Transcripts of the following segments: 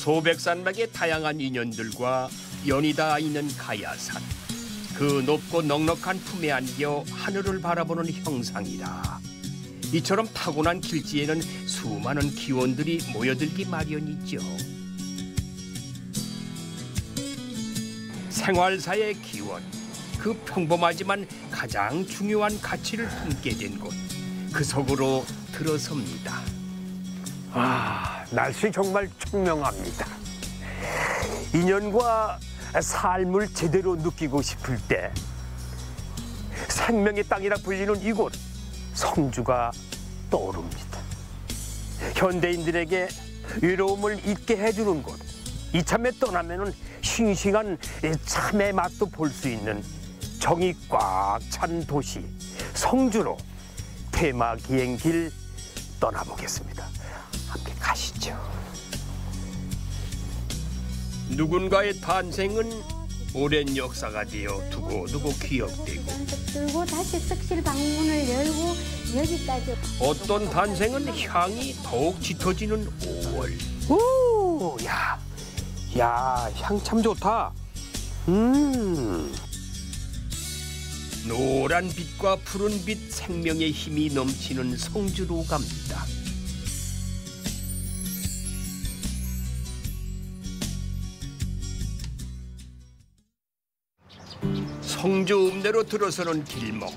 소백산맥의 다양한 인연들과 연이 닿아 있는 가야산. 그 높고 넉넉한 품에 안겨 하늘을 바라보는 형상이라. 이처럼 타고난 길지에는 수많은 기원들이 모여들기 마련이죠. 생활사의 기원, 그 평범하지만 가장 중요한 가치를 품게 된 곳, 그 속으로 들어섭니다. 날씨 정말 청명합니다. 인연과 삶을 제대로 느끼고 싶을 때 생명의 땅이라 불리는 이곳 성주가 떠오릅니다. 현대인들에게 외로움을 잊게 해주는 곳, 이참에 떠나면은 싱싱한 참의 맛도 볼 수 있는 정이 꽉 찬 도시 성주로 테마 기행길 떠나보겠습니다. 함께 가시죠. 누군가의 탄생은 오랜 역사가 되어 두고두고 기억되고, 들고 다시 석실 방문을 열고 여기까지. 어떤 탄생은 향이 더욱 짙어지는 5월. 오, 야, 향 참 좋다. 노란 빛과 푸른 빛, 생명의 힘이 넘치는 성주로 갑니다. 성주 읍내로 들어서는 길목.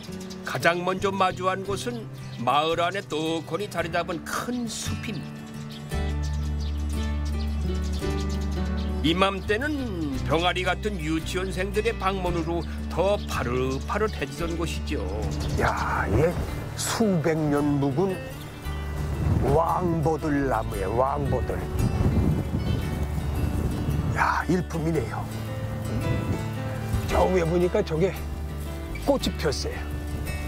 가장 먼저 마주한 곳은 마을 안에 떡하니 자리 잡은 큰 숲입니다. 이맘때는 병아리 같은 유치원생들의 방문으로 더 파릇파릇해지던 곳이죠. 야, 얘 수백 년 묵은 왕보들 나무에 왕보들. 야, 일품이네요. 저 위에 보니까 저게 꽃이 폈어요.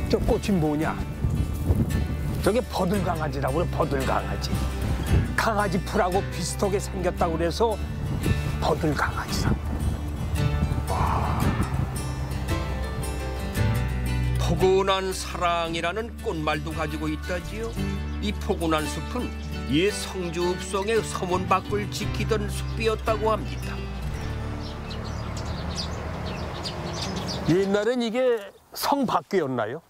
저 꽃이 뭐냐? 저게 버들강아지라고 그래, 버들강아지. 강아지 풀하고 비슷하게 생겼다고 그래서 버들강아지라고. 포근한 사랑이라는 꽃말도 가지고 있다지요. 이 포근한 숲은 옛 성주 읍성의 서문 밖을 지키던 숲이었다고 합니다. 옛날엔 이게 성 밖이었나요?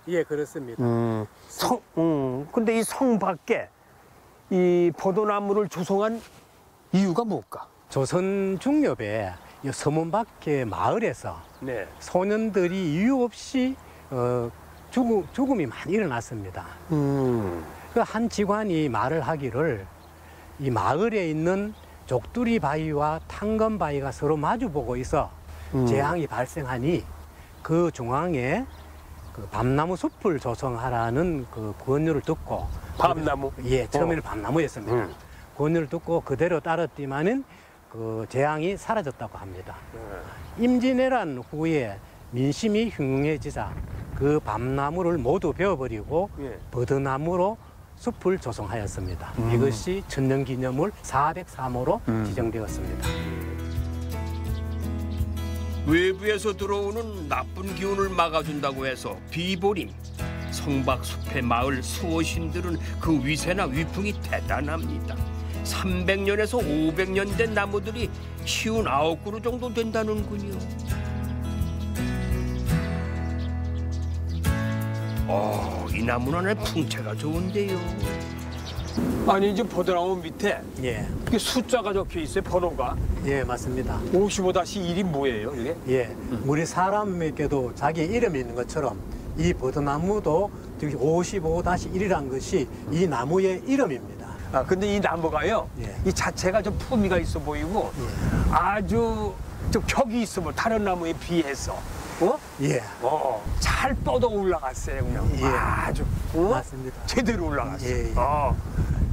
예, 그렇습니다. 근데 이 성 밖에 이 포도나무를 조성한 이유가 뭘까? 조선 중엽에 이 서문 밖의 마을에서 네. 소년들이 이유 없이 죽음이 많이 일어났습니다. 그 한 직관이 말을 하기를 이 마을에 있는 족두리 바위와 탄건 바위가 서로 마주보고 있어 재앙이 발생하니 그 중앙에 그 밤나무 숲을 조성하라는 그 권유를 듣고. 밤나무? 예, 처음에는 밤나무였습니다. 권유를 듣고 그대로 따랐지만은 그 재앙이 사라졌다고 합니다. 임진왜란 후에 민심이 흉흉해지자 그 밤나무를 모두 베어버리고 버드나무로 숲을 조성하였습니다. 이것이 천년기념물 403호로 지정되었습니다. 외부에서 들어오는 나쁜 기운을 막아준다고 해서 비보림, 성박숲의 마을 수호신들은 그 위세나 위풍이 대단합니다. 300년에서 500년 된 나무들이 59그루 정도 된다는군요. 이 나무는 풍채가 좋은데요. 아니, 이제 포도나무 밑에 예, 이게 숫자가 적혀 있어요, 번호가. 예, 맞습니다. 55-1이 뭐예요, 이게? 예, 우리 사람에게도 자기 이름이 있는 것처럼 이 버드나무도 55-1이라는 것이 이 나무의 이름입니다. 근데 이 나무가요, 예. 이 자체가 좀 품위가 있어 보이고 아주 좀 격이 있어 보여, 다른 나무에 비해서. 예, 잘 뻗어 올라갔어요, 그냥. 예. 아주. 맞습니다. 제대로 올라갔어요. 예, 예.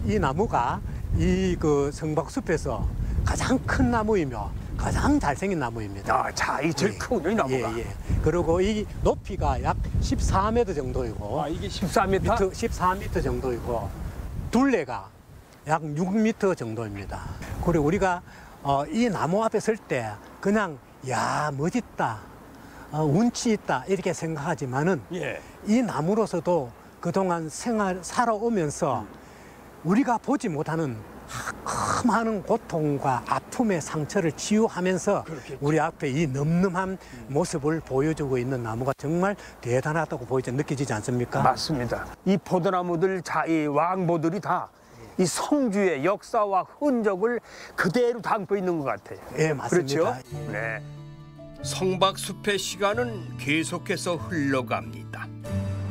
이 나무가 이 그 성박숲에서 가장 큰 나무이며 가장 잘생긴 나무입니다. 자, 이 제일 크군요, 이 나무가. 예. 그리고 이 높이가 약 14m 정도이고, 이게 14m? 14m 정도이고, 둘레가 약 6m 정도입니다. 그리고 우리가 이 나무 앞에 설 때 그냥 야, 멋있다, 운치 있다 이렇게 생각하지만은 이 나무로서도 그동안 살아오면서 우리가 보지 못하는 많은 고통과 아픔의 상처를 치유하면서 우리 앞에 이 늠름한 모습을 보여주고 있는 나무가 정말 대단하다고 느껴지지 않습니까? 맞습니다. 이 포도나무들, 이 왕보들이 다 이 성주의 역사와 흔적을 그대로 담고 있는 것 같아요. 예, 맞습니다. 그렇죠? 네. 성박숲의 시간은 계속해서 흘러갑니다.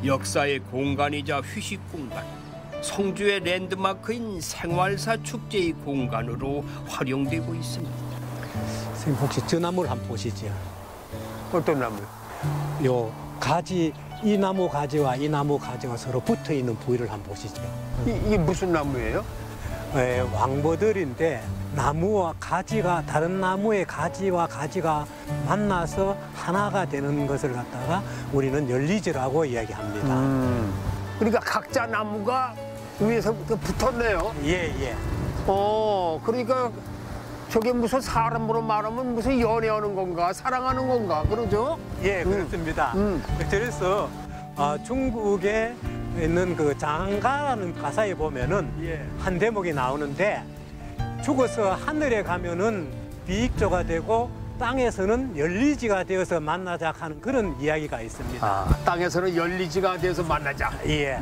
역사의 공간이자 휴식 공간, 성주의 랜드마크인 생활사 축제의 공간으로 활용되고 있습니다. 선생님 혹시 저 나무를 한번 보시죠. 어떤 나무? 요 가지, 이 나무 가지와 이 나무 가지가 서로 붙어 있는 부위를 한번 보시죠. 이게 무슨 나무예요? 왕보들인데 나무와 가지가 다른 나무의 가지와 가지가 만나서 하나가 되는 것을 갖다가 우리는 열리지라고 이야기합니다. 그러니까 각자 나무가 위에서부터 붙었네요. 예. 그러니까 저게 무슨 사람으로 말하면 무슨 연애하는 건가, 사랑하는 건가, 그러죠? 예, 그렇습니다. 그래서 중국에 있는 그 장가라는 가사에 보면은 한 대목이 나오는데 죽어서 하늘에 가면은 비익조가 되고 땅에서는 열리지가 되어서 만나자 하는 그런 이야기가 있습니다. 땅에서는 열리지가 돼서 만나자. 예.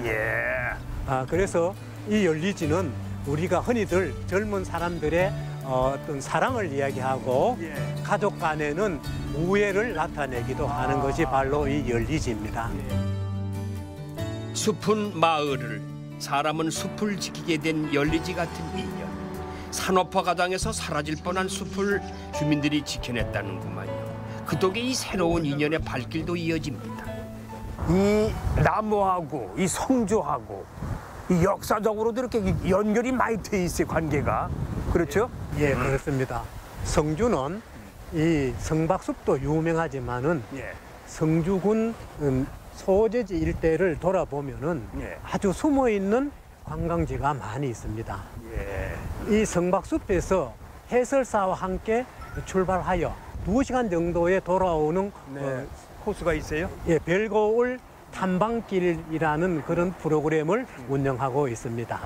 그래서 이 열리지는 우리가 흔히들 젊은 사람들의 어떤 사랑을 이야기하고 가족 간에는 우애를 나타내기도 하는 것이 바로 이 열리지입니다. 숲은 마을을, 사람은 숲을 지키게 된 열리지 같은 인연. 산업화 과정에서 사라질 뻔한 숲을 주민들이 지켜냈다는구만요. 그 덕에 이 새로운 인연의 발길도 이어집니다. 이 나무하고 이 성주하고 이 역사적으로도 이렇게 연결이 많이 돼 있어요, 관계가. 그렇죠? 예, 그렇습니다. 성주는 이 성박숲도 유명하지만은 성주군 소재지 일대를 돌아보면은 아주 숨어 있는 관광지가 많이 있습니다. 이 성박숲에서 해설사와 함께 출발하여 2시간 정도에 돌아오는 코스가 있어요? 별거울 탐방길이라는 그런 프로그램을 운영하고 있습니다.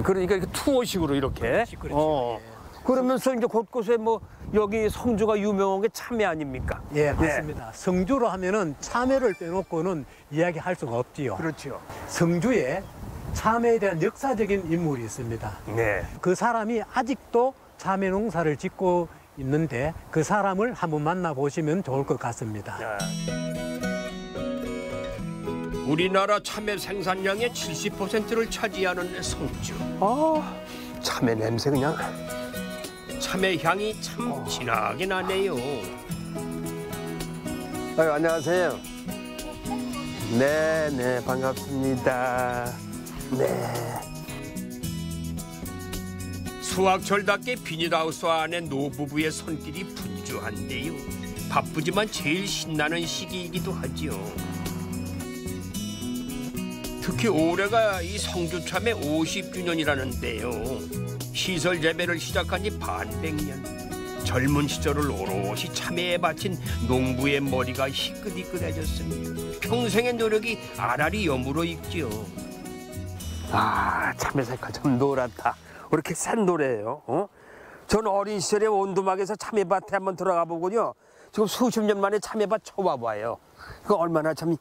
그러니까 이렇게 투어식으로 이렇게. 그렇죠. 그러면서 이제 곳곳에 뭐 여기 성주가 유명한 게 참외 아닙니까? 예, 맞습니다. 성주로 하면은 참외를 빼놓고는 이야기할 수가 없지요. 그렇죠. 성주에 참외에 대한 역사적인 인물이 있습니다. 네. 그 사람이 아직도 참외 농사를 짓고 있는데 그 사람을 한번 만나보시면 좋을 것 같습니다. 우리나라 참외 생산량의 70%를 차지하는 성주. 참외 냄새 그냥. 참외 향이 참 진하게 나네요. 안녕하세요. 네, 반갑습니다. 네. 수학철답게 비닐하우스 안에 노부부의 손길이 분주한데요. 바쁘지만 제일 신나는 시기이기도 하지요. 특히 올해가 이 성주참의 50주년이라는데요. 시설 재배를 시작한 지 반백년. 젊은 시절을 오롯이 참외에 바친 농부의 머리가 희끗희끗해졌습니다. 평생의 노력이 아라리 여물어 있지요. 참외 색깔 참 노랗다. 왜 이렇게 싼 노래예요? 전 어린 시절에 온두막에서 참외밭에 한번 들어가 보군요. 지금 수십 년 만에 참외밭 처음 와봐요. 그 얼마나 참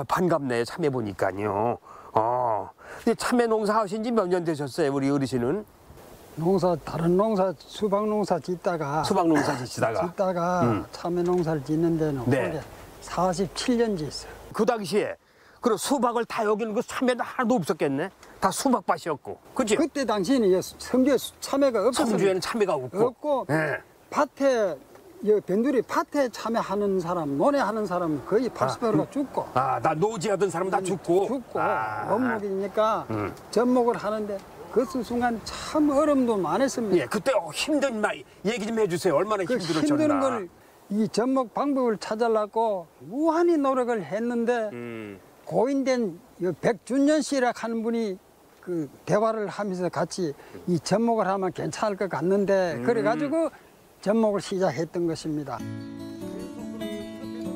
반갑네요. 참외 보니까요. 근데 참외 농사 하신 지 몇 년 되셨어요, 우리 어르신은? 다른 농사, 수박 농사 짓다가 수박 농사 짓다가 참외 농사를 짓는 데는 올해 47년 짓어요. 그 당시에 그리고 수박을 다 여기는 그 참외도 하나도 없었겠네. 다 수박밭이었고, 그렇죠? 그때 당시에는 성주에 참외가 없었어요. 성주에는 참외가 없고, 밭에 변두리 밭에 참외하는 사람, 논에하는 사람 거의 80%가 죽고. 나 노지하던 사람 다 죽고. 원목이니까 접목을 하는데 그 순간 참 어려움도 많았습니다. 예, 그때 힘든 얘기 좀 해주세요. 얼마나 힘들었나. 힘든 걸 이 접목 방법을 찾으려고 무한히 노력을 했는데 고인된 백준년 씨라 하는 분이 그 대화를 하면서 같이 이 접목을 하면 괜찮을 것 같는데 그래가지고 접목을 시작했던 것입니다.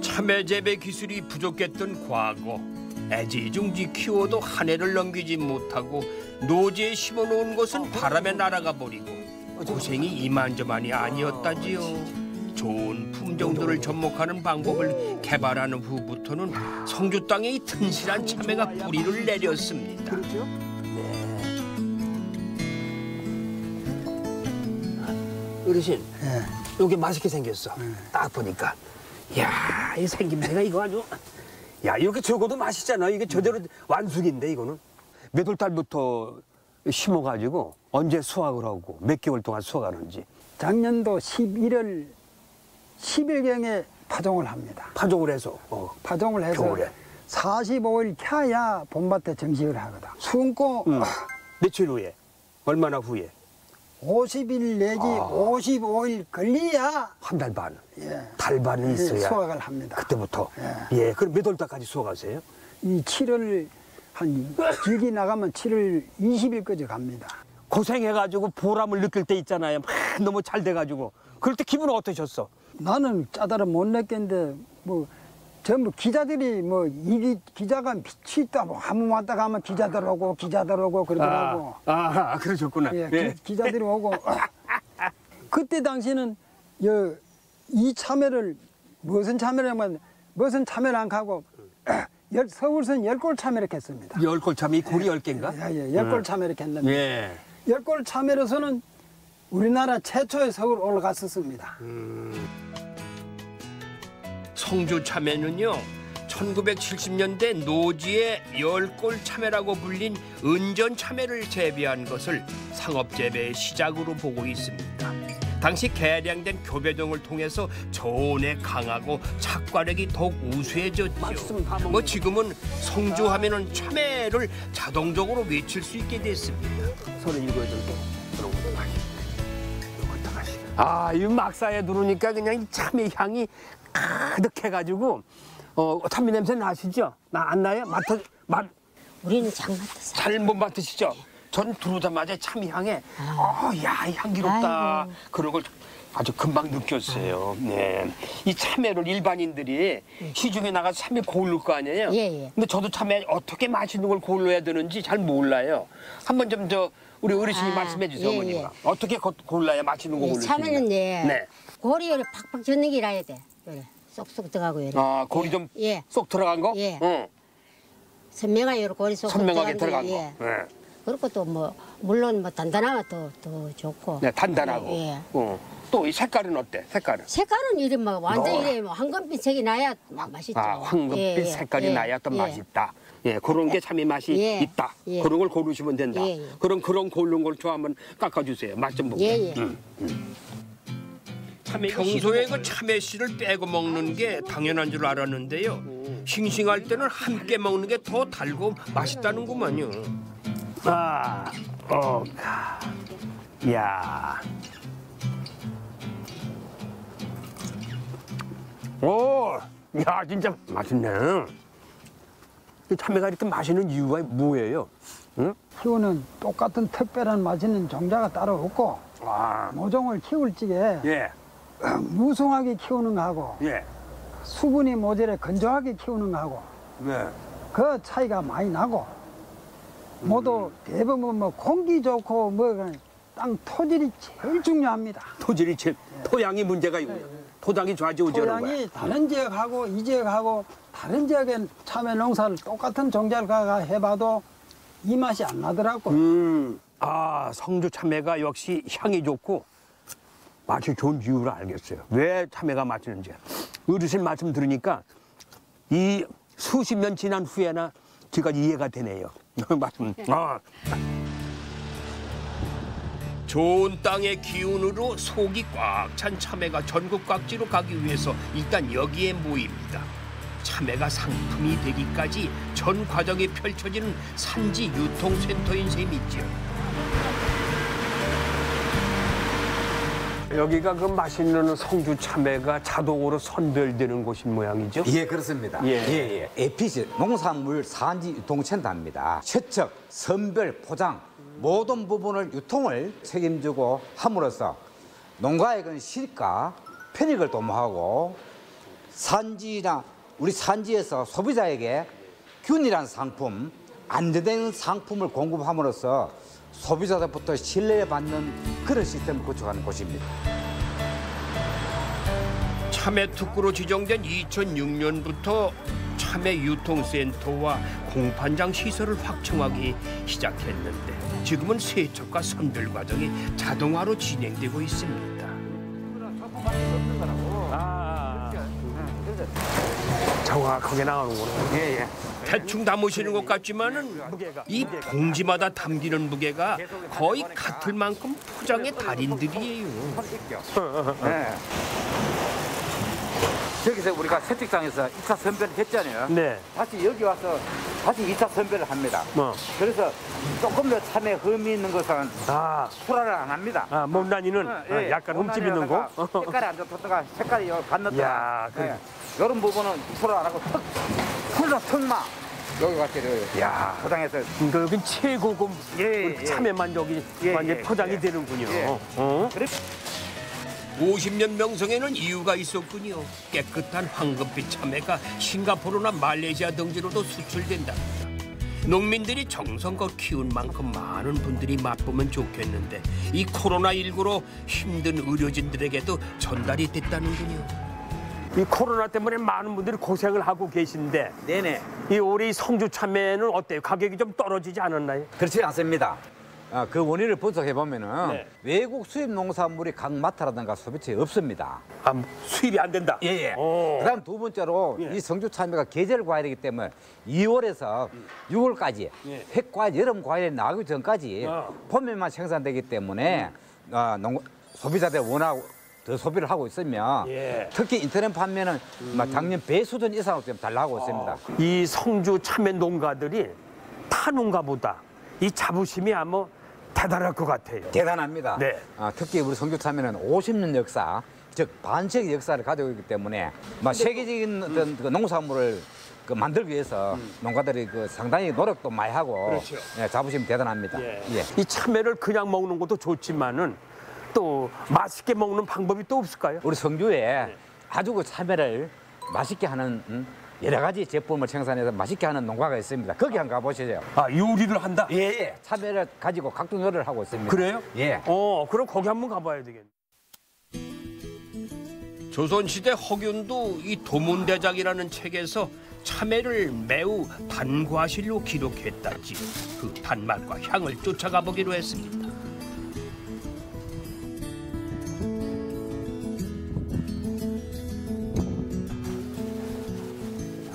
참외 재배 기술이 부족했던 과거. 애지중지 키워도 한 해를 넘기지 못하고 노지에 심어놓은 것은 바람에 날아가 버리고 고생이 이만저만이 아니었다지요. 좋은 품종들을 접목하는 방법을 개발하는 후부터는 성주 땅에 이 튼실한 참외가 뿌리를 내렸습니다. 어르신, 예. 이게 맛있게 생겼어. 딱 보니까. 이야, 이 생김새가 이거 아주. 야, 이렇게 적어도 맛있잖아. 이게 저대로 완숙인데, 이거는. 몇 월 달부터 심어가지고 언제 수확을 하고 몇 개월 동안 수확하는지. 작년도 11월 10일경에 파종을 합니다. 파종을 해서. 파종을 해서 겨울에. 45일 켜야 봄밭에 정식을 하거든. 숨고 며칠 후에? 얼마나 후에? 50일 내지 55일 걸려야 한 달 반. 예. 달 반은 있어야. 수확을 합니다. 그때부터. 예. 그럼 몇 월 달까지 수확하세요? 이 7월 한 길게 나가면 7월 20일까지 갑니다. 고생해가지고 보람을 느낄 때 있잖아요. 막 너무 잘 돼가지고. 그럴 때 기분은 어떠셨어? 나는 짜다를 못 느꼈는데 뭐 전부 기자들이 뭐 이 기자가 미치 있다 뭐 한번 왔다 가면 기자들 오고 그러더라고. 그러셨구나. 예, 기자들이 오고 그때 당시는 이 참외를 무슨 참외라면 무슨 참외를 안 가고 서울선 10골 참외를 했습니다. 10골 참외 골이 10개인가? 예, 10골 참외를 했는데 예. 10골 참외로서는 우리나라 최초의 서울 올라갔었습니다. 성주 참외는요 1970년대 노지의 10골 참외라고 불린 은전 참외를 재배한 것을 상업재배의 시작으로 보고 있습니다. 당시 개량된 교배종을 통해서 저온에 강하고 착과력이 더욱 우수해졌죠. 뭐 지금은 성주하면은 참외를 자동적으로 외칠 수 있게 됐습니다. 37개 그런 것도 맛있고 이것도 맛있고. 이 막사에 누르니까 그냥 참외 향이 가득해가지고 참외 냄새 나시죠? 안 나요? 우리는 장 맡았어. 잘 못 맡으시죠? 전 들어오자마자 참외 향에 야 향기롭다. 아이고. 그런 걸 아주 금방 느꼈어요. 네. 이 참외를 일반인들이 시중에 나가서 참외 고를 거 아니에요? 예. 근데 저도 참외 어떻게 맛있는 걸 골라야 되는지 잘 몰라요. 한번 좀 우리 어르신이 말씀해 주세요, 예, 어머니가. 어떻게 골라야 맛있는 거 고를 수 있나요? 참외는 네. 고리 요리 팍팍 젓는 게 일해야 돼. 요래 쏙쏙 들어가고 요래. 골이 좀 쏙 예. 들어간 거? 예. 응. 선명하게 요래 고리 쏙쏙 선명하게 들어간 들어간 거. 예. 네. 그리고 또 뭐 물론 뭐 단단하면 더 좋고. 네, 단단하고. 예. 또 이 색깔은 어때? 색깔은? 색깔은 이래 뭐 완전 노랗. 이래 뭐 황금빛색이 나야 맛있죠. 황금빛 색깔이 나야 또 맛있다. 예, 그런 게 참이 맛이 예. 있다. 예. 그런 걸 고르시면 된다. 예. 그런 고른 걸 저 한번 깎아주세요. 맛 좀 보고. 예. 평소에 그 참외 씨를 빼고 먹는 게 당연한 줄 알았는데요. 싱싱할 때는 함께 먹는 게 더 달고 맛있다는구만요. 야. 오, 야, 진짜 맛있네. 이 참외가 이렇게 맛있는 이유가 뭐예요? 응? 키우는 똑같은 특별한 맛있는 종자가 따로 없고 모종을 키울 적에 예, 무성하게 키우는 거하고 예, 수분이 모자라 건조하게 키우는 거하고 네. 그 차이가 많이 나고 모두 대부분 뭐 공기 좋고 뭐 땅 토질이 제일 중요합니다. 토양이 문제가 있고요. 토양이 좌지우지하는 거야. 토양이 다른 지역하고 이 지역하고 다른 지역에 참외 농사를 똑같은 종자를 해봐도 이 맛이 안 나더라고. 성주 참외가 역시 향이 좋고 맛이 좋은 이유를 알겠어요. 왜 참외가 맛있는지. 어르신 말씀 들으니까 이 수십 년 지난 후에나 제가 이해가 되네요. 말씀. 좋은 땅의 기운으로 속이 꽉 찬 참외가 전국 각지로 가기 위해서 일단 여기에 모입니다. 참외가 상품이 되기까지 전 과정이 펼쳐지는 산지 유통센터인 셈이죠. 여기가 그 맛있는 성주 참외가 자동으로 선별되는 곳인 모양이죠? 예, 그렇습니다. 예. APC 농산물 산지 유통센터입니다. 채척, 선별, 포장 모든 부분을 유통을 책임지고 함으로써 농가에게는 시가, 편익을 도모하고 산지나 우리 산지에서 소비자에게 균일한 상품, 안정된 상품을 공급함으로써 소비자들부터 신뢰받는 그런 시스템을 구축하는 곳입니다. 참외 특구로 지정된 2006년부터 참외 유통센터와 공판장 시설을 확충하기 시작했는데 지금은 세척과 선별 과정이 자동화로 진행되고 있습니다. 정확하게 나오는구나. 예. 대충 담으시는 것 같지만은 이 봉지마다 담기는 무게가 거의 같을 만큼 포장의 달인들이에요. 네. 저기서 우리가 세척장에서 2차 선별을 했잖아요. 네. 다시 여기 와서 다시 2차 선별을 합니다. 그래서 조금 더 참외 흠이 있는 것은 출하를 안 합니다. 못난이는 약간 흠집 있는 거. 색깔이 안 좋다가 색깔이 갔는다. 야, 이런 부분은 출하 안 하고 턱마 여기 같이 포장해서. 여긴 최고급 참외만 저기 완전 포장이 되는군요. 50년 명성에는 이유가 있었군요. 깨끗한 황금빛 참외가 싱가포르나 말레이시아 등지로도 수출된답니다. 농민들이 정성껏 키운 만큼 많은 분들이 맛보면 좋겠는데 이 코로나19로 힘든 의료진들에게도 전달이 됐다는군요. 이 코로나 때문에 많은 분들이 고생을 하고 계신데 네네. 이 올해 이 성주 참외는 어때요? 가격이 좀 떨어지지 않았나요? 그렇지 않습니다. 그 원인을 분석해 보면은 외국 수입 농산물이 각 마트라든가 소비처에 없습니다. 수입이 안 된다. 예. 그다음 두 번째로 이 성주 참외가 계절 과일이기 때문에 2월에서 6월까지 획과일, 여름 과일이 나오기 전까지 봄에만 생산되기 때문에 소비자들이 워낙 더 소비를 하고 있으며 특히 인터넷 판매는 작년 배 수준 이상으로 지금 잘 나가고 있습니다. 이 성주 참외 농가들이 타 농가보다 이 자부심이 아마 대단할 것 같아요. 대단합니다. 네. 특히 우리 성주 참외는 50년 역사, 즉 반세기 역사를 가지고 있기 때문에 세계적인 어떤 그 농산물을 만들기 위해서 농가들이 상당히 노력도 많이 하고 자부심이 대단합니다. 이 참외를 그냥 먹는 것도 좋지만은 또 맛있게 먹는 방법이 또 없을까요? 우리 성주에 아주 참외를 맛있게 하는 여러 가지 제품을 생산해서 맛있게 하는 농가가 있습니다. 거기 한번 가보시죠. 요리를 한다? 예. 참외를 가지고 각종 요리를 하고 있습니다. 그래요? 예. 그럼 거기 한번 가봐야 되겠네. 조선시대 허균도 이 도문대작이라는 책에서 참외를 매우 단과실로 기록했다지 그 단맛과 향을 쫓아가 보기로 했습니다.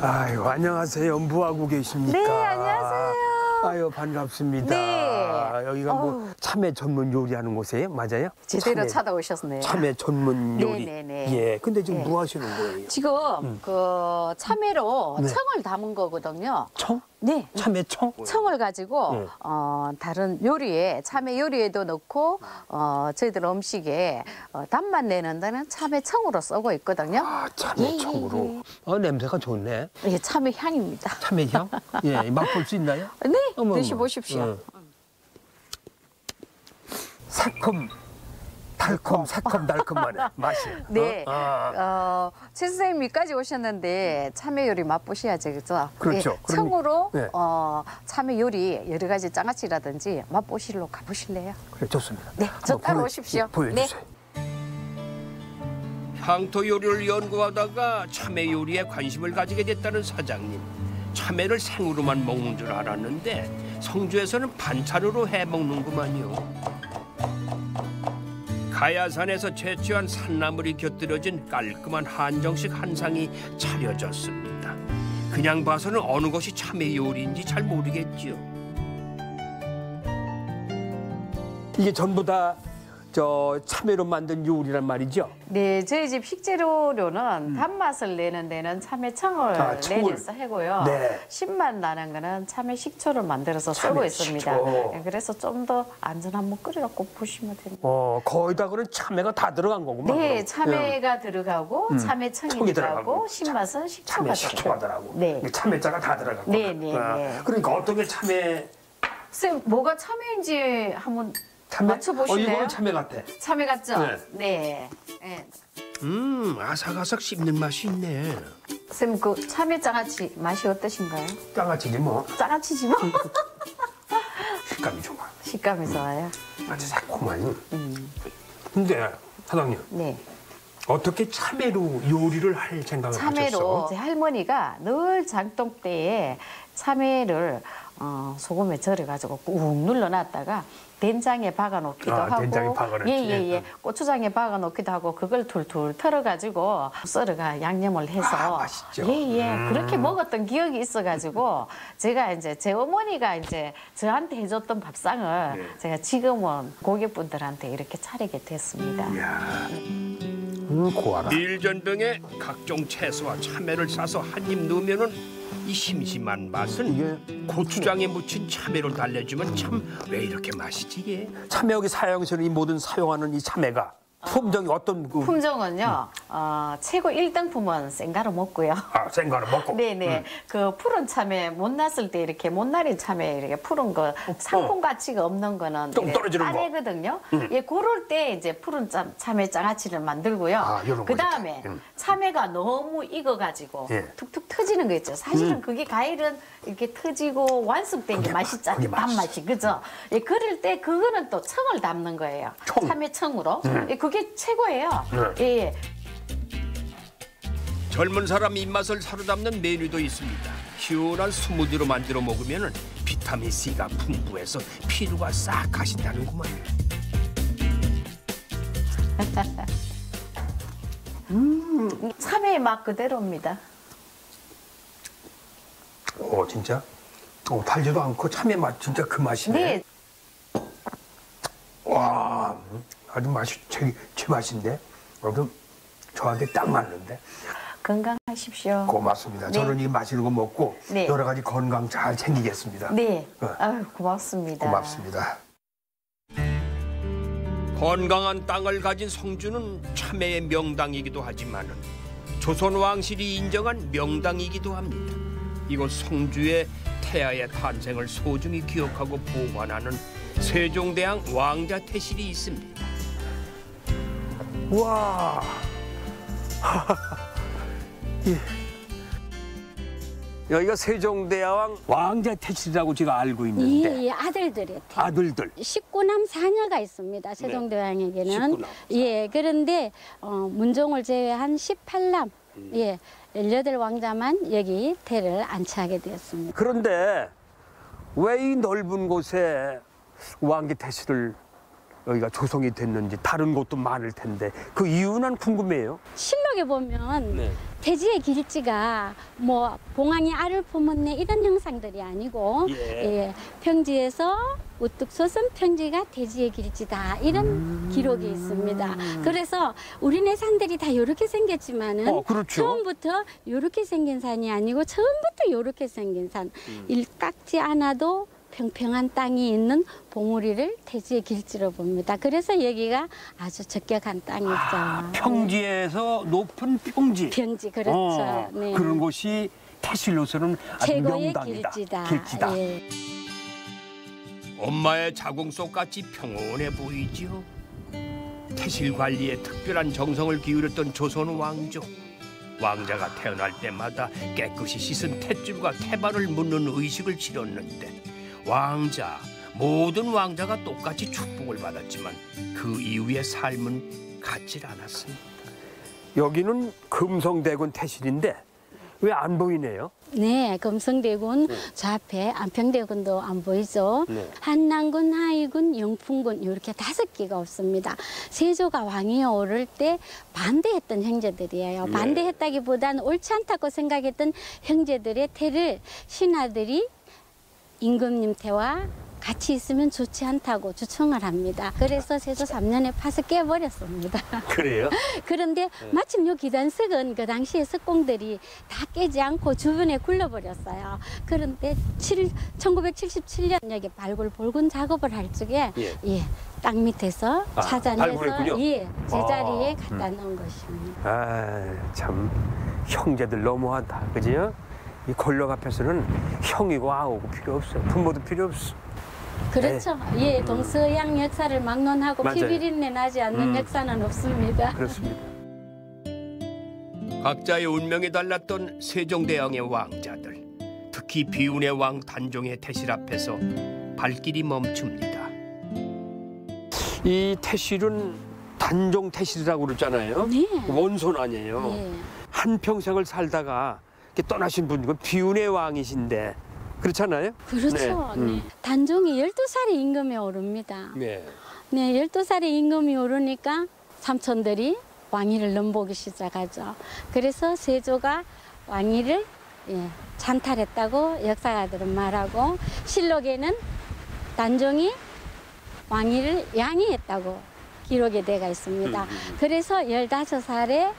아유, 안녕하세요. 뭐하고 계십니까? 네, 안녕하세요. 아유, 반갑습니다. 네. 여기가 뭐 참외 전문 요리하는 곳이에요? 맞아요? 제대로 찾아오셨네요. 참외 전문 요리. 네네네. 예. 근데 지금 뭐 하시는 거예요? 지금 그 참외로 청을 담은 거거든요. 청? 네. 참외청? 청을 가지고 다른 요리에 참외 요리에도 넣고 저희들 음식에 단맛 내는 데는 참외청으로 쓰고 있거든요. 참외청으로. 냄새가 좋네. 이게 참외 향입니다. 참외향? 예, 맛볼 수 있나요? 네, 어머, 드셔보십시오. 새콤, 달콤, 새콤, 달콤하네 맛이. 네, 최 선생님이까지 오셨는데 참외 요리 맛보셔야죠, 그죠? 그렇죠. 네, 청으로 네. 참외 요리 여러 가지 장아찌라든지 맛보시러 가보실래요? 그래, 좋습니다. 네, 저 따라오십시오. 보여주세요. 향토 요리를 연구하다가 참외 요리에 관심을 가지게 됐다는 사장님. 참외를 생으로만 먹는 줄 알았는데 성주에서는 반찬으로 해 먹는구만요. 가야산에서 채취한 산나물이 곁들여진 깔끔한 한정식 한 상이 차려졌습니다. 그냥 봐서는 어느 것이 참외 요리인지 잘 모르겠지요. 이게 전부 다 참외로 만든 요리란 말이죠? 네, 저희 집 식재료로는 단맛을 내는 데는 참외청을 내려서 하고요. 네. 신맛 나는 거는 참외 식초를 만들어서 쓰고 참외 있습니다. 식초. 네, 그래서 좀 더 안전 한번 끓여갖고 보시면 됩니다. 거의 다 그런 참외가 다 들어간 거구만. 네, 그럼. 참외가 들어가고 참외청이 청이 들어가고 들어가고, 신맛은 식초가 참외 식초가 들어가고. 네. 참외자가 다 들어가고. 네, 네, 네. 그러니까 어떤 게 참외? 쌤, 뭐가 참외인지 한번 참외? 맞춰보실래요? 이거는 참외 같아. 참외 같죠? 네. 네. 네. 아삭아삭 씹는 맛이 있네. 쌤, 그 참외 장아찌 맛이 어떠신가요? 장아찌지 뭐. 장아찌지 뭐. 식감이 좋아. 식감이 좋아요. 아주 새콤하니. 근데 사장님 네. 어떻게 참외로 요리를 할 생각을 참외로 하셨어? 제 할머니가 늘 장독대에 참외를 소금에 절여가지고 꾹 눌러놨다가 된장에 박아놓기도 하고, 된장에 박아놓지. 예예예, 고추장에 박아놓기도 하고 그걸 툴툴 털어가지고 썰어가 양념을 해서 맛있죠. 예예 그렇게 먹었던 기억이 있어가지고 제가 이제 제 어머니가 이제 저한테 해줬던 밥상을 제가 지금은 고객분들한테 이렇게 차리게 됐습니다. 고와라. 밀전병에 각종 채소와 참외를 싸서 한 입 넣으면은 이 심심한 맛은 이게 고추장에 묻힌 참외로 달래주면 참 왜 이렇게 맛이지 이게? 참외 여기 사용시는 이 모든 사용하는 이 참외가 품종이 어떤 그 품종은요, 최고 1등품은 생가루 먹고요. 생과를 먹고. 네네. 그 푸른 참외 못 났을 때 이렇게 못 나린 참외 이렇게 푸른 거 상품 가치가 없는 거는 좀 떨어지는 거. 따내거든요. 예, 그럴 때 이제 푸른 참외 장아찌를 만들고요. 요런 그 거 다음에 참외가 너무 익어가지고 예. 툭툭 터지는 거 있죠. 사실은 그게 과일은 이렇게 터지고 완숙된 게 맛있잖아요. 그게 맛있어. 단맛이 그죠? 예, 그럴 때 그거는 또 청을 담는 거예요. 청. 참외청으로. 예, 그게 최고예요. 예, 예. 젊은 사람 입맛을 사로잡는 메뉴도 있습니다. 시원한 스무디로 만들어 먹으면 비타민 C가 풍부해서 피로가 싹 가신다는구만. 참외의 맛 그대로입니다. 진짜? 달지도 않고 참외 맛 진짜 그 맛이네. 네. 와, 아주 맛이 제 맛인데. 아주 저한테 딱 맞는데. 건강하십시오. 고맙습니다. 네. 저는 이 맛있는 거 먹고 네. 여러 가지 건강 잘 챙기겠습니다. 네. 어. 아유, 고맙습니다. 고맙습니다. 건강한 땅을 가진 성주는 참외의 명당이기도 하지만 조선 왕실이 인정한 명당이기도 합니다. 이곳 성주의 태아의 탄생을 소중히 기억하고 보관하는 세종대왕 왕자 태실이 있습니다. 와. 예. 여기가 세종대왕 왕자 태실이라고 제가 알고 있는데 예, 아들들의 태. 아들들. 19남 4녀가 있습니다. 세종대왕에게는. 19남. 예, 그런데 문종을 제외한 18남, 예, 18왕자만 여기 태를 안치하게 되었습니다. 그런데 왜 이 넓은 곳에 왕자 태실을 여기가 조성이 됐는지 다른 곳도 많을 텐데 그 이유는 궁금해요. 실록에 보면 대지의 길지가 뭐 봉황이 알을 품었네 이런 형상들이 아니고 예, 평지에서 우뚝 솟은 평지가 대지의 길지다 이런 기록이 있습니다. 그래서 우리네 산들이 다 이렇게 생겼지만은 그렇죠. 처음부터 이렇게 생긴 산이 아니고 처음부터 이렇게 생긴 산 일깎지 않아도 평평한 땅이 있는 봉우리를 대지의 길지로 봅니다. 그래서 여기가 아주 적격한 땅이죠. 평지에서 높은 평지. 평지 그렇죠. 네. 그런 곳이 태실로서는 아주 최고의 명당이다. 길지다. 예. 엄마의 자궁속같이 평온해 보이지요. 태실 관리에 특별한 정성을 기울였던 조선 왕조. 왕자가 태어날 때마다 깨끗이 씻은 탯줄과 태반을 묻는 의식을 치렀는데 왕자, 모든 왕자가 똑같이 축복을 받았지만 그 이후의 삶은 같질 않았습니다. 여기는 금성대군 태실인데 왜 안 보이네요? 네, 금성대군 저 앞에 안평대군도 안 보이죠. 한남군, 하의군, 영풍군 이렇게 5개가 없습니다. 세조가 왕위에 오를 때 반대했던 형제들이에요. 반대했다기보다는 옳지 않다고 생각했던 형제들의 태를 신하들이 임금님 태와 같이 있으면 좋지 않다고 주청을 합니다. 그래서 세조 3년에 파서 깨버렸습니다. 그래요? 그런데 마침 요 기단석은 그 당시에 석공들이 다 깨지 않고 주변에 굴러버렸어요. 그런데 1977년 여기 발굴 볼군 작업을 할 적에 땅 밑에서 찾아내서 발굴했군요. 제자리에 갖다 놓은 것입니다. 참 형제들 너무하다, 그지요? 이 권력 앞에서는 형이고 아우고 필요 없어, 부모도 필요 없어. 그렇죠. 예, 동서양 역사를 막론하고 맞아요. 피비린내 나지 않는 역사는 없습니다. 그렇습니다. 각자의 운명이 달랐던 세종대왕의 왕자들. 특히 비운의 왕 단종의 태실 앞에서 발길이 멈춥니다. 이 태실은 단종 태실이라고 그러잖아요. 네. 원손 아니에요. 네. 한 평생을 살다가 이렇게 떠나신 분이고 비운의 왕이신데 그렇잖아요. 그렇죠. 네. 네. 단종이 12살에 임금에 오릅니다. 네. 네, 12살에 임금이 오르니까 삼촌들이 왕위를 넘보기 시작하죠. 그래서 세조가 왕위를 찬탈했다고 역사가들은 말하고, 실록에는 단종이 왕위를 양위했다고 기록이 되어 있습니다. 그래서 15살에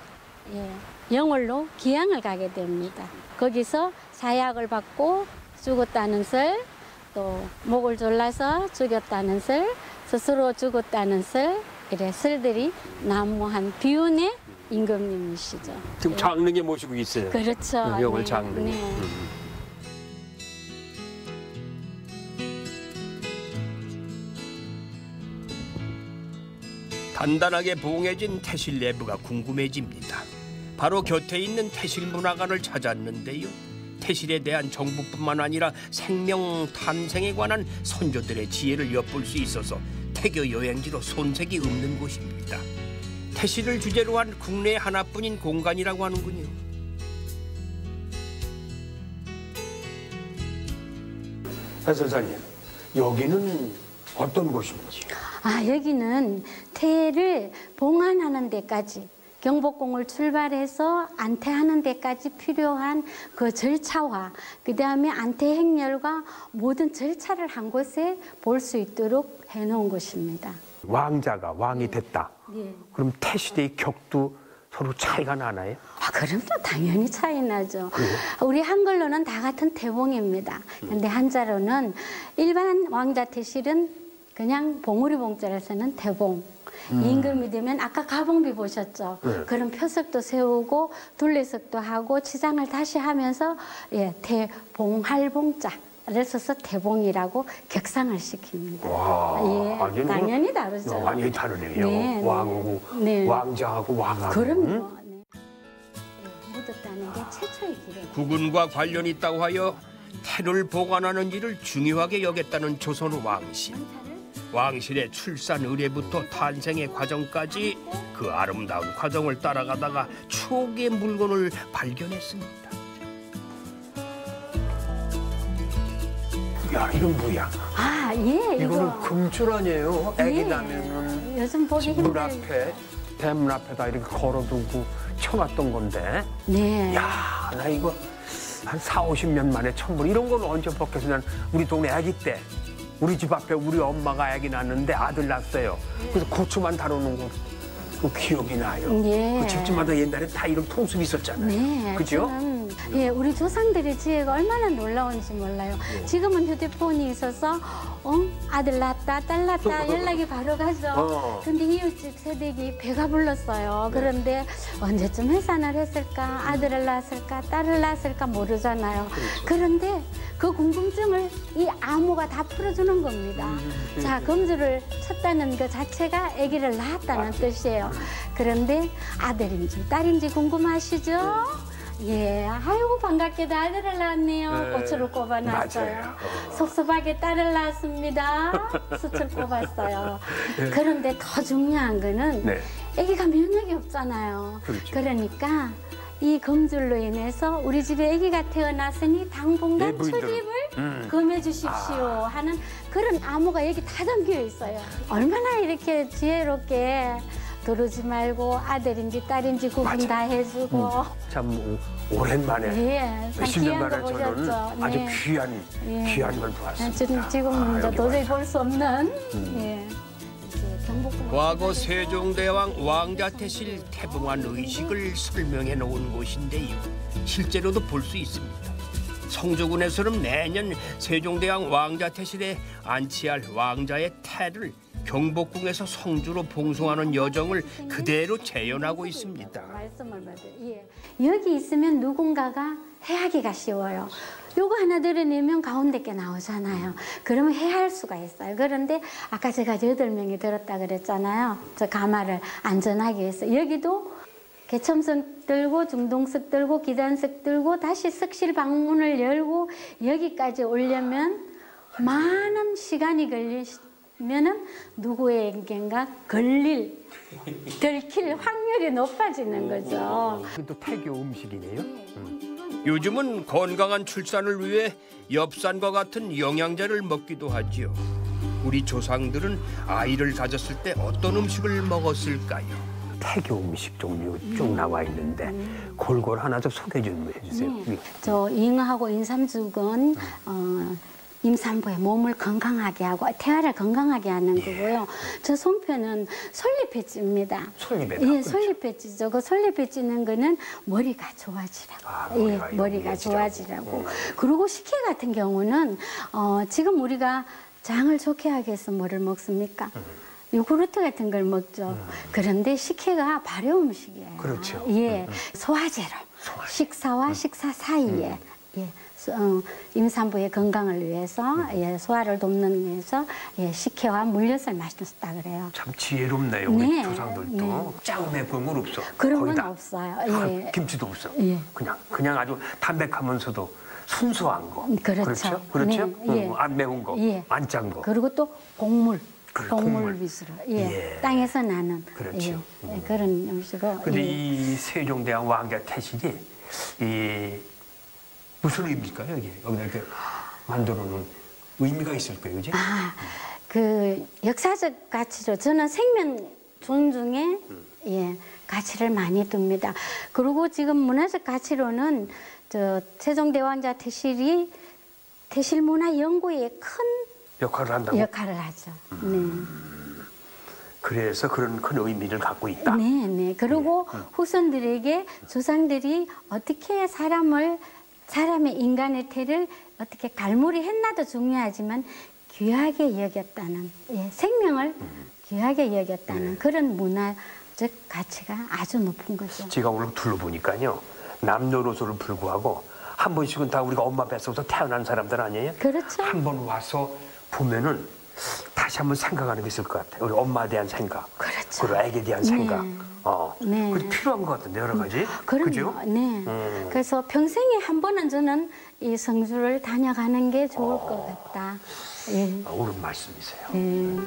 영월로 기양을 가게 됩니다. 거기서 사약을 받고 죽었다는 설, 또 목을 졸라서 죽였다는 설, 스스로 죽었다는 설, 이래 설들이 난무한 비운의 임금님이시죠. 지금 장릉에 모시고 있어요. 그렇죠. 영월 네. 장릉에. 네. 단단하게 봉해진 태실 내부가 궁금해집니다. 바로 곁에 있는 태실 문화관을 찾았는데요. 태실에 대한 정보뿐만 아니라 생명 탄생에 관한 선조들의 지혜를 엿볼 수 있어서 태교 여행지로 손색이 없는 곳입니다. 태실을 주제로 한 국내 하나뿐인 공간이라고 하는군요. 해설사님, 여기는 어떤 곳인지? 여기는 태를 봉안하는 데까지, 경복궁을 출발해서 안태하는 데까지 필요한 그 절차와 그다음에 안태 행렬과 모든 절차를 한 곳에 볼 수 있도록 해놓은 곳입니다. 왕자가 왕이 됐다. 예. 그럼 태시대의 격도 서로 차이가 나나요? 그럼요. 당연히 차이 나죠. 우리 한글로는 다 같은 태봉입니다. 근데 한자로는 일반 왕자 태실은 그냥 봉우리 봉자를 쓰는 태봉. 임금이 되면 아까 가봉비 보셨죠? 그런 표석도 세우고 둘레석도 하고 치장을 다시 하면서 태봉할봉자를 써서 태봉이라고 격상을 시킵니다. 와, 당연히 다르죠. 완전히 다르네요. 네, 왕하고 네. 왕자하고 왕하고. 그럼요. 네. 묻었다는 게 최초의 기록. 국운과 관련이 있다고 하여 태를 보관하는 일을 중요하게 여겼다는 조선 왕실. 왕실의 출산 의례부터 탄생의 과정까지 그 아름다운 과정을 따라가다가 추억의 물건을 발견했습니다. 야, 이건 뭐야? 이거는 금줄 아니에요? 애기 나면은 요즘 보기 문 힘들. 앞에, 대문 앞에다 이렇게 걸어두고 쳐놨던 건데. 네. 야, 나 이거 한 40-50년 만에 처음 보는 이런 건 언제 벗겨서 난 우리 동네 아기 때 우리 집 앞에 우리 엄마가 아기 낳았는데 아들 낳았어요. 그래서 고추만 다루는 거 그 기억이 나요. 네. 그 집집마다 옛날에 다 이런 통습이 있었잖아요. 네. 그죠? 우리 조상들의 지혜가 얼마나 놀라운지 몰라요. 지금은 휴대폰이 있어서 아들 낳았다, 딸 낳았다 연락이 바로 가죠. 근데 이웃집 새댁이 배가 불렀어요. 그런데 언제쯤 해산을 했을까, 아들을 낳았을까, 딸을 낳았을까 모르잖아요. 그런데 그 궁금증을 이 암호가 다 풀어주는 겁니다. 자, 검주를 쳤다는 그 자체가 아기를 낳았다는 뜻이에요. 그런데 아들인지 딸인지 궁금하시죠? 아이고 반갑게도 아들을 낳았네요. 고추를 꼽아놨어요. 섭섭하게 딸을 낳았습니다. 숯을 꼽았어요. 그런데 더 중요한 거는 아기가 면역이 없잖아요. 그러니까 이 검줄로 인해서 우리 집에 아기가 태어났으니 당분간 출입을 금해 주십시오 하는 그런 암호가 여기 다 담겨 있어요. 얼마나 이렇게 지혜롭게 두르지 말고 아들인지 딸인지 구분 다 해주고. 참 오랜만에 몇십 년 만에 저는 아주 귀한 걸 보았습니다. 지금은 이제 도저히 볼 수 없는 과거 세종대왕 왕자태실 태봉한 의식을 설명해 놓은 곳인데요. 실제로도 볼 수 있습니다. 성주군에서는 매년 세종대왕 왕자태실에 안치할 왕자의 태를 경복궁에서 성주로 봉송하는 여정을 그대로 재현하고 있습니다. 여기 있으면 누군가가 해하기가 쉬워요. 요거 하나 들어내면 가운데 게 나오잖아요. 그러면 해할 수가 있어요. 그런데 아까 제가 8명이 들었다 그랬잖아요. 저 가마를 안전하게 해서 여기도 개첨석 들고 중동석 들고 기단석 들고 다시 석실 방문을 열고 여기까지 오려면 많은 시간이 걸리면은 누구에겐가 들킬 확률이 높아지는 거죠. 또 태교 음식이네요. 요즘은 건강한 출산을 위해 엽산과 같은 영양제를 먹기도 하지요. 우리 조상들은 아이를 가졌을 때 어떤 음식을 먹었을까요? 태교 음식 종류 쭉 나와 있는데 골고루 하나 좀 소개 좀 해주세요. 저 잉어하고 인삼죽은 임산부의 몸을 건강하게 하고 태아를 건강하게 하는 거고요. 저 손편은 솔잎배지입니다. 솔잎에다. 예, 솔잎배지죠. 그 솔잎배지는 거는 머리가 좋아지라고. 예, 머리가 좋아지라고. 그리고 식혜 같은 경우는 지금 우리가 장을 좋게 하기 위해서 뭐를 먹습니까? 요구르트 같은 걸 먹죠. 그런데 식혜가 발효 음식이에요. 그렇죠. 예, 소화제로 식사와 식사 사이에 예, 임산부의 건강을 위해서 예, 소화를 돕는 위해서 예, 식혜와 물엿을 마셨다 그래요. 참 지혜롭네요. 우리 네, 조상들도 네. 짱매 그런 건 없어. 그런 거의 건 다. 없어요. 아, 예. 김치도 없어. 예. 그냥 아주 담백하면서도 순수한 거. 그렇죠. 그렇죠? 네, 예. 안 매운 거, 예. 안 짠 거. 그리고 또 곡물. 그래, 곡물 곡물. 위주로 예, 예. 땅에서 나는 그렇죠. 예, 그런 음식으로 근데 예. 이 세종대왕 왕자 태실이 이 무슨 의미일까요? 여기다 이렇게 만들어 놓은 의미가 있을 거예요, 그지? 그 역사적 가치로 저는 생명 존중에 예, 가치를 많이 둡니다. 그리고 지금 문화적 가치로는 저 세종대왕자 태실이 태실 문화 연구에 큰 역할을 한다고? 역할을 하죠. 네. 그래서 그런 큰 의미를 갖고 있다. 네, 네. 그리고 후손들에게 조상들이 어떻게 사람의 인간의 태를 어떻게 갈무리 했나도 중요하지만 귀하게 여겼다는 예, 생명을 귀하게 여겼다는 그런 문화적 가치가 아주 높은 거죠. 제가 오늘 둘러보니까요. 남녀노소를 불구하고 한 번씩은 다 우리가 엄마 뱃속에서 태어난 사람들 아니에요? 그렇죠. 한 번 와서 보면은 다시 한번 생각하는 게 있을 것 같아요. 우리 엄마에 대한 생각, 그렇죠. 그리고 애에 대한 생각. 네. 그게 필요한 것 같은데 여러 가지. 그럼요. 그죠? 네. 그래서 평생에 한 번은 저는 이 성주를 다녀가는 게 좋을 것 같다. 예. 옳은 말씀이세요.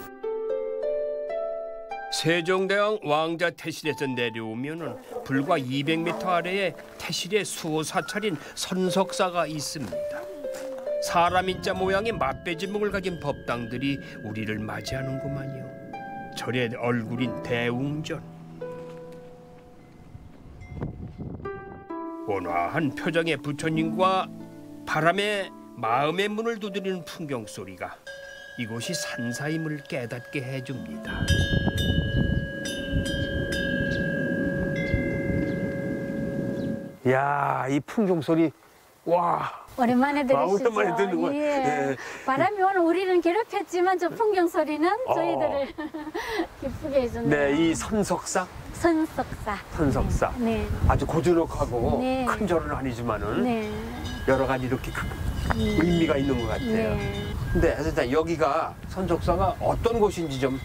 세종대왕 왕자 태실에서 내려오면은 불과 200m 아래에 태실의 수호 사찰인 선석사가 있습니다. 사람 인자 모양의 맛배지목을 가진 법당들이 우리를 맞이하는구만요. 절의 얼굴인 대웅전. 온화한 표정의 부처님과 바람에 마음의 문을 두드리는 풍경 소리가 이곳이 산사임을 깨닫게 해줍니다. 야, 이 풍경 소리, 와. 오랜만에 들으시죠? 오랜만에 듣는 거. 예. 예. 바람이 오늘 우리는 괴롭혔지만 저 풍경 소리는 저희들을 기쁘게 해주네요. 네, 이 선석사, 선석사. 선석사. 네. 아주 고즈넉하고 네. 큰 절은 아니지만은 네. 여러 가지 이렇게 의미가 있는 것 같아요. 네. 근데 선생님 여기가 선석사가 어떤 곳인지 좀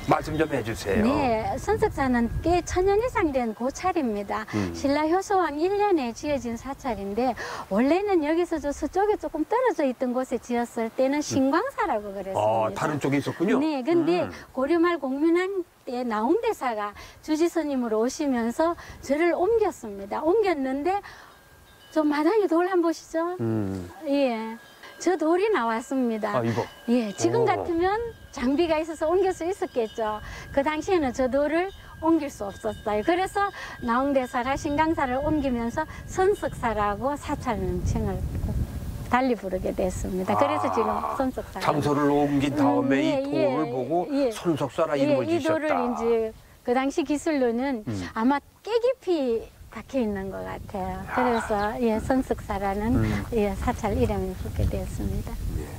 말씀 좀 해주세요. 네, 선석사는 꽤 천년 이상 된 고찰입니다. 신라 효소왕 1년에 지어진 사찰인데 원래는 여기서 저 서쪽에 조금 떨어져 있던 곳에 지었을 때는 신광사라고 그랬습니다. 다른 쪽에 있었군요. 네, 근데 고려말 공민왕 때 나홍대사가 주지스님으로 오시면서 저를 옮겼습니다. 옮겼는데 저 마당에 돌 한번 보시죠. 예. 저 돌이 나왔습니다. 아, 이거? 예, 지금 오. 같으면 장비가 있어서 옮길 수 있었겠죠. 그 당시에는 저 돌을 옮길 수 없었어요. 그래서 나홍대사가 신강사를 옮기면서 선석사라고 사찰 명칭을 달리 부르게 됐습니다. 그래서 지금 선석사. 장소를 옮긴 다음에 이 예, 돌을 보고 예. 선석사라 이름을 이 지으셨다. 돌을 이제 그 당시 기술로는 아마 깨 깊이 박혀 있는 것 같아요. 그래서 예, 선숙사라는 예, 사찰 이름이 붙게 되었습니다.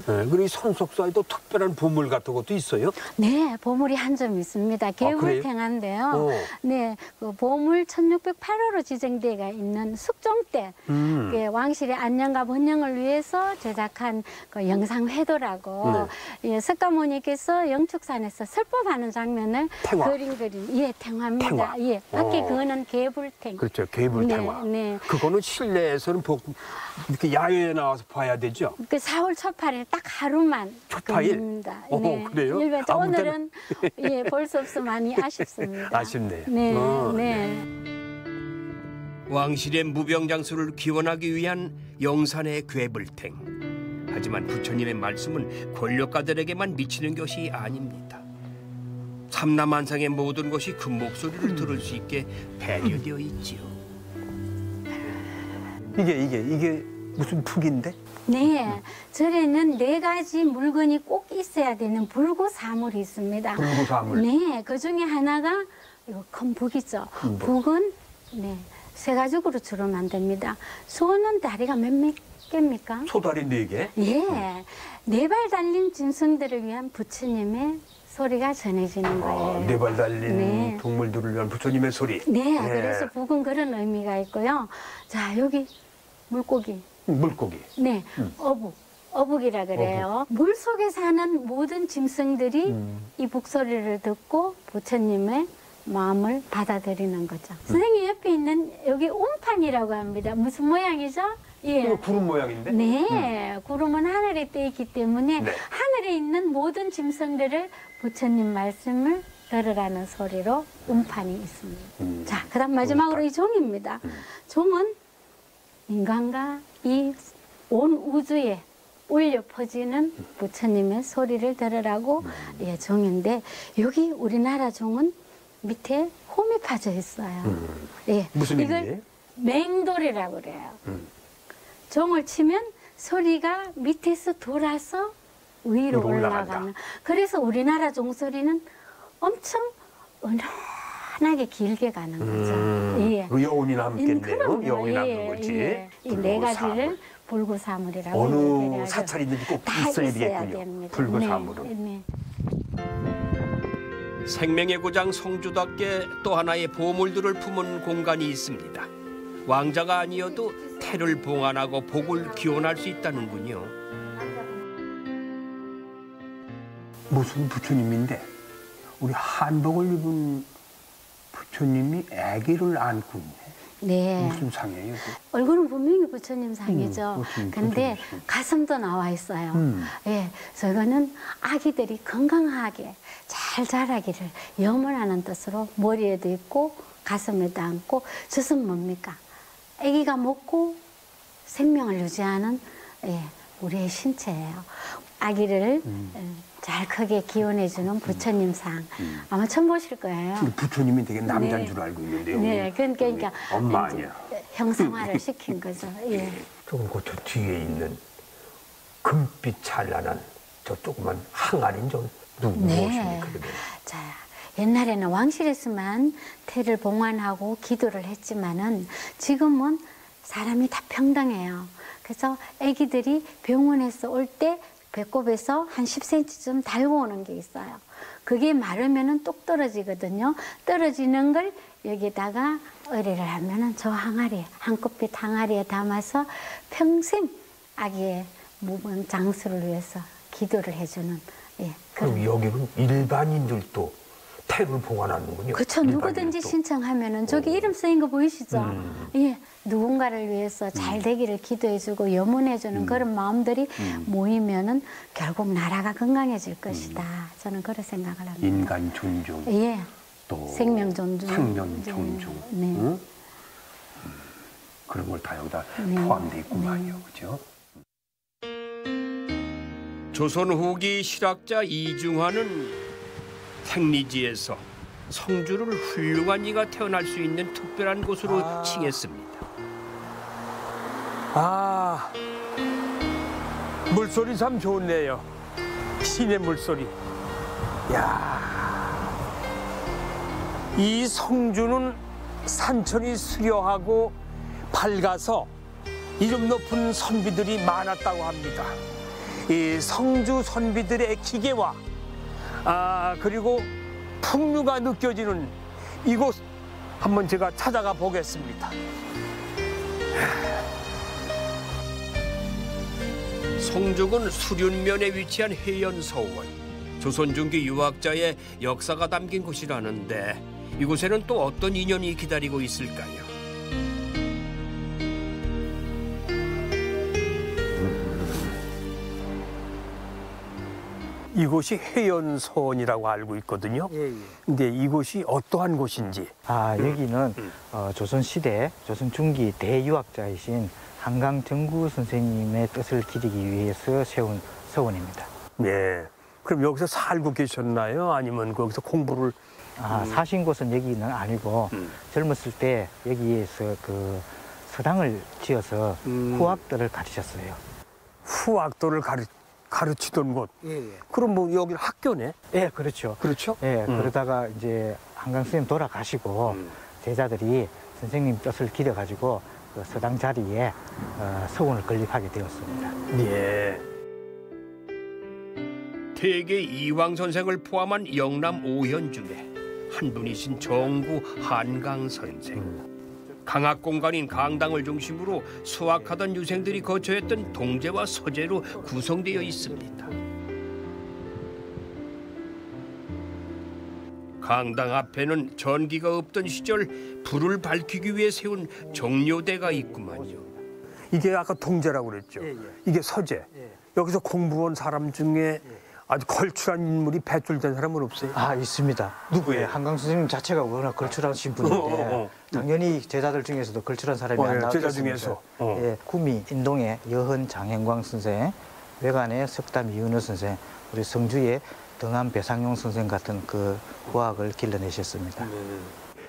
그리고 이 선속사에도 특별한 보물 같은 것도 있어요? 네, 보물이 한 점 있습니다. 개굴탱한데요. 네, 그 보물 1608호로 지정되어 있는 숙종 때 그 왕실의 안녕과 번영을 위해서 제작한 그 영상회도라고 예, 석가모니께서 영축산에서 설법하는 장면을 그린 예, 탱화입니다. 탱화. 예, 밖에 그거는 개불탱. 그렇죠, 개불탱화. 네. 그거는 실내에서는 이렇게 야외에 나와서 봐야 되죠? 그 4월 초파일 딱 하루만 초파일? 그립니다. 그래요? 일반 아무 때나. 오늘은 예, 볼 수 없어 많이 아쉽습니다. 아쉽네요. 네, 네. 왕실의 무병장수를 기원하기 위한 영산의 괴불탱. 하지만 부처님의 말씀은 권력가들에게만 미치는 것이 아닙니다. 삼남한상의 모든 것이 그 목소리를 들을 수 있게 배려되어 있지요. 이게 무슨 푹인데? 네, 절에는 4가지 물건이 꼭 있어야 되는 불구사물이 있습니다. 불구사물. 네, 그 중에 하나가 이거 큰 북이죠. 북은 네, 3가죽으로 주로 만듭니다. 소는 다리가 몇 개입니까? 소다리 4개? 예, 4발 달린 짐승들을 위한 부처님의 소리가 전해지는 거예요. 4발 달린 네. 동물들을 위한 부처님의 소리. 네, 그래서 북은 그런 의미가 있고요. 자, 여기 물고기. 물고기. 네, 어북이라 그래요. 물 속에 사는 모든 짐승들이 이 북소리를 듣고 부처님의 마음을 받아들이는 거죠. 선생님 옆에 있는 여기 옴판이라고 합니다. 무슨 모양이죠? 예. 이거 구름 모양인데? 네, 구름은 하늘에 떠 있기 때문에 네. 하늘에 있는 모든 짐승들을 부처님 말씀을 들으라는 소리로 음판이 있습니다. 자, 그다음 마지막으로 이 종입니다. 종은 인간과 이 온 우주에 울려 퍼지는 부처님의 소리를 들으라고 예, 종인데 여기 우리나라 종은 밑에 홈이 파져 있어요. 예, 무슨 이걸 의미예요? 맹돌이라고 그래요. 종을 치면 소리가 밑에서 돌아서 위로 올라가는. 그래서 우리나라 종소리는 엄청 은은하게 길게 가는 거죠. 예. 그 여운이 남겠네요. 그럼요. 여운이 예, 남는 거지. 예. 이 4가지를 불구사물이라고 어느 얘기해야죠. 사찰이든지 꼭 다 있어야 있어야 되겠군요. 됩니다. 불구사물은. 네. 생명의 고장 성주답게 또 하나의 보물들을 품은 공간이 있습니다. 왕자가 아니어도 태를 봉안하고 복을 기원할 수 있다는군요. 무슨 부처님인데 우리 한복을 입은 부처님이 아기를 안고 있네. 네. 무슨 상이에요? 얼굴은 분명히 부처님 상이죠. 근데 부처님. 가슴도 나와 있어요. 예, 그래서 이거는 아기들이 건강하게 잘 자라기를 염원하는 뜻으로 머리에도 있고 가슴에도 안고 젖은 뭡니까? 아기가 먹고 생명을 유지하는 예, 우리의 신체예요. 아기를 잘 크게 기원해주는 부처님 상 아마 처음 보실 거예요. 부처님이 되게 남자인 네. 줄 알고 있는데요. 네, 그러니까 엄마 이제 아니야. 형상화를 시킨 거죠. 예. 조금 그 저 뒤에 있는 금빛 찬란한 저 조그만 항아리는 좀 무엇입니까? 그게? 자, 옛날에는 왕실에서만 태를 봉안하고 기도를 했지만은 지금은 사람이 다 평등해요. 그래서 아기들이 병원에서 올 때 배꼽에서 한 10cm쯤 달고 오는 게 있어요. 그게 마르면은 똑 떨어지거든요. 떨어지는 걸 여기다가 의뢰를 하면은 저 항아리, 한컵빛 항아리에 담아서 평생 아기의 무번 장수를 위해서 기도를 해주는 예. 그럼 여기는 일반인들도 태를 봉안하는군요. 그렇죠. 누구든지 신청하면은 저기 이름 쓰인 거 보이시죠? 예, 누군가를 위해서 잘 되기를 기도해주고 염원해주는 그런 마음들이 모이면은 결국 나라가 건강해질 것이다. 저는 그런 생각을 합니다. 인간 존중, 예, 또 생명 존중, 생명 존중, 네. 응? 그런 걸 다 여기다 포함돼 있구만요, 그렇죠? 조선 후기 실학자 이중화는 생리지에서 성주를 훌륭한 이가 태어날 수 있는 특별한 곳으로 칭했습니다. 아, 물소리 참 좋네요. 시내 물소리. 야, 이 성주는 산천이 수려하고 밝아서 이름 높은 선비들이 많았다고 합니다. 이 성주 선비들의 기계와 그리고 풍류가 느껴지는 이곳 한번 제가 찾아가 보겠습니다. 성주군 수륜면에 위치한 해연서원. 조선 중기 유학자의 역사가 담긴 곳이라는데 이곳에는 또 어떤 인연이 기다리고 있을까요? 이곳이 해연서원이라고 알고 있거든요. 근데 이곳이 어떠한 곳인지. 여기는 조선시대, 조선 중기 대유학자이신 한강 정구 선생님의 뜻을 기리기 위해서 세운 서원입니다. 네. 그럼 여기서 살고 계셨나요? 아니면 거기서 공부를? 사신 곳은 여기는 아니고 젊었을 때 여기에서 그 서당을 지어서 후학들을 가르쳤어요. 후학도를 가르치던 곳. 그럼 뭐 여기 학교네? 예, 그렇죠. 그렇죠? 예, 그러다가 이제 한강 선생님 돌아가시고 제자들이 선생님 뜻을 기려가지고 그 서당 자리에 서원을 건립하게 되었습니다. 예. 대개 이황 선생을 포함한 영남 5현 중에 한 분이신 정구 한강 선생. 강학 공간인 강당을 중심으로 수학하던 유생들이 거처했던 동제와 서제로 구성되어 있습니다. 강당 앞에는 전기가 없던 시절 불을 밝히기 위해 세운 정료대가 있구만요. 이게 아까 동제라고 그랬죠? 이게 서제. 여기서 공부한 사람 중에 아주 걸출한 인물이 배출된 사람은 없어요? 있습니다. 누구예요? 한강 선생님 자체가 워낙 걸출하신 분인데 당연히 제자들 중에서도 걸출한 사람이 안 나왔겠습니까? 제자 중에서. 예, 구미 인동의 여헌 장행광 선생, 외관의 석담 이은호 선생, 우리 성주의 등암 배상용 선생 같은 그 후학을 길러내셨습니다.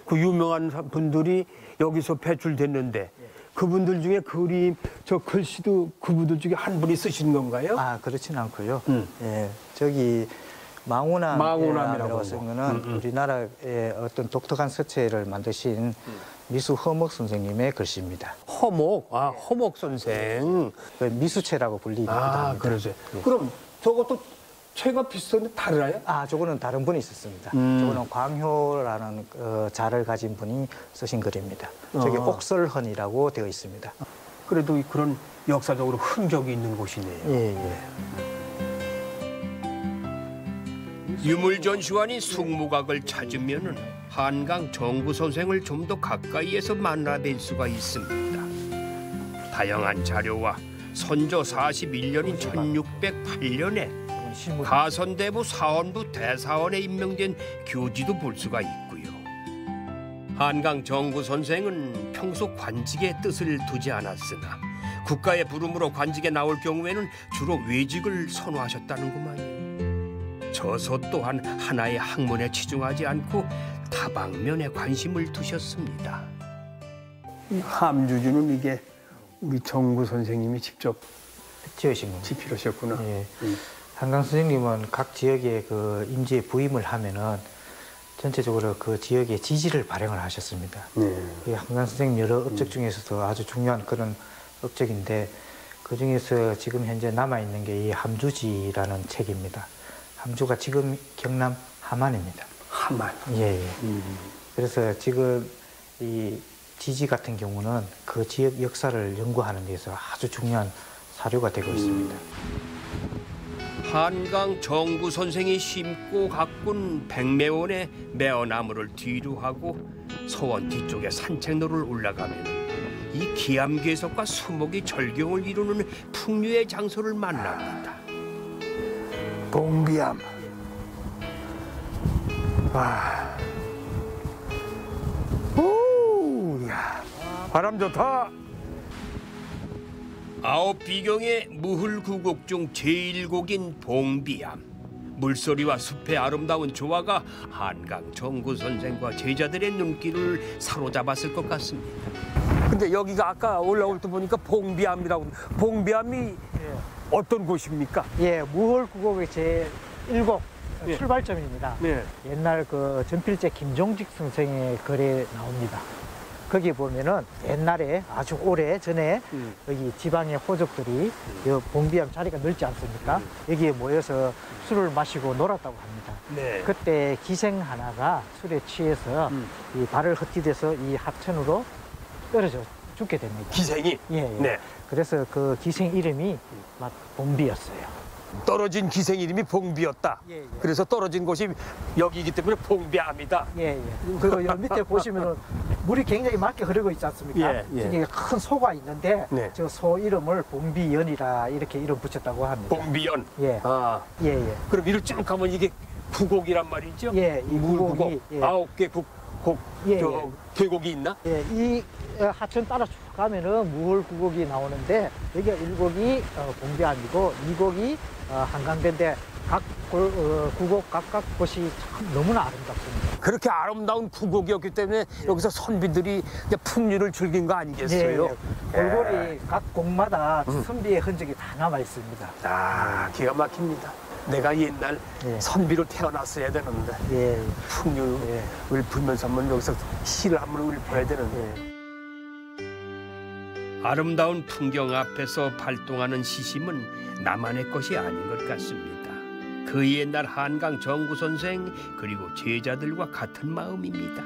그 유명한 분들이 여기서 배출됐는데 그분들 중에 그림, 저 글씨도 그분들 중에 한 분이 쓰신 건가요? 그렇진 않고요. 예, 저기 망우남이라고 쓴 거는 우리나라의 어떤 독특한 서체를 만드신 미수 허목 선생님의 글씨입니다. 허목, 허목 선생. 그 미수체라고 불리기도 합니다. 그러세요. 그럼 저것도 체가 비슷한데 다르나요? 저거는 다른 분이 있었습니다. 저거는 광효라는 자를 가진 분이 쓰신 글입니다. 저기 옥설헌이라고 되어 있습니다. 그래도 그런 역사적으로 흔적이 있는 곳이네요. 예. 유물전시관인 숙무각을 찾으면은 한강 정구 선생을 좀 더 가까이에서 만나뵐 수가 있습니다. 다양한 자료와 선조 41년인 1608년에 가선대부 사원부 대사원에 임명된 교지도 볼 수가 있고요. 한강 정구 선생은 평소 관직에 뜻을 두지 않았으나 국가의 부름으로 관직에 나올 경우에는 주로 외직을 선호하셨다는구만요. 저서 또한 하나의 학문에 치중하지 않고 다방면에 관심을 두셨습니다. 함주주는 이게 우리 정구 선생님이 직접 지으신 겁니다. 집필하셨구나. 예. 한강 선생님은 각 지역에 그 임지에 부임을 하면은 전체적으로 그 지역의 지지를 발행을 하셨습니다. 이 한강 선생님 여러 업적 중에서도 아주 중요한 그런 업적인데 그 중에서 지금 현재 남아 있는 게 이 함주지라는 책입니다. 함주가 지금 경남 함안입니다. 함안. 예. 그래서 지금 이 지지 같은 경우는 그 지역 역사를 연구하는 데서 아주 중요한 사료가 되고 있습니다. 한강 정구 선생이 심고 가꾼 백매원의 매어나무를 뒤로 하고 서원 뒤쪽에 산책로를 올라가면 이 기암괴석과 수목이 절경을 이루는 풍류의 장소를 만납니다. 봉비암. 야, 바람 좋다. 아홉 비경의 무hul구곡 중 제1곡인 봉비암. 물소리와 숲의 아름다운 조화가 한강 정구 선생과 제자들의 눈길을 사로잡았을 것 같습니다. 근데 여기가 아까 올라올 때 보니까 봉비암이라고. 봉비암이 어떤 곳입니까? 예, 무hul구곡의 제1곡 출발점입니다. 옛날 그 전필제 김종직 선생의 글에 나옵니다. 거기 보면은 옛날에 아주 오래 전에 여기 지방의 호족들이 여 봉비암 자리가 넓지 않습니까? 여기에 모여서 술을 마시고 놀았다고 합니다. 네. 그때 기생 하나가 술에 취해서 이 발을 헛디뎌서 이 하천으로 떨어져 죽게 됩니다. 기생이? 예, 예. 네. 그래서 그 기생 이름이 막 봉비였어요. 떨어진 기생 이름이 봉비였다. 예, 예. 그래서 떨어진 곳이 여기이기 때문에 봉비암이다. 예, 예. 그리고 여기 밑에 보시면은 물이 굉장히 맑게 흐르고 있지 않습니까? 예, 예. 저기 큰 소가 있는데 네. 저 소 이름을 봉비연이라 이렇게 이름 붙였다고 합니다. 봉비연. 예. 아, 예, 예. 그럼 이를 쭉 가면 이게 부곡이란 말이죠? 예, 이 물부곡. 부곡이, 예. 9개 예, 저 예. 계곡이 있나? 예, 이 하천 따라 쭉 가면은 무월구곡이 나오는데 여기가 1곡이 봉비암이고 2곡이 한강대인데 각 구곡 각각 곳이 참 너무나 아름답습니다. 그렇게 아름다운 구곡이었기 때문에 여기서 선비들이 이제 풍류를 즐긴 거 아니겠어요? 예, 예. 골고루 각 곡마다 선비의 흔적이 다 남아 있습니다. 아, 기가 막힙니다. 내가 옛날 예. 선비로 태어났어야 되는데 예, 풍류를 불면서 한번 여기서 시를 한번 읊어야 되는데. 아름다운 풍경 앞에서 발동하는 시심은 나만의 것이 아닌 것 같습니다. 그 옛날 한강 정구 선생 그리고 제자들과 같은 마음입니다.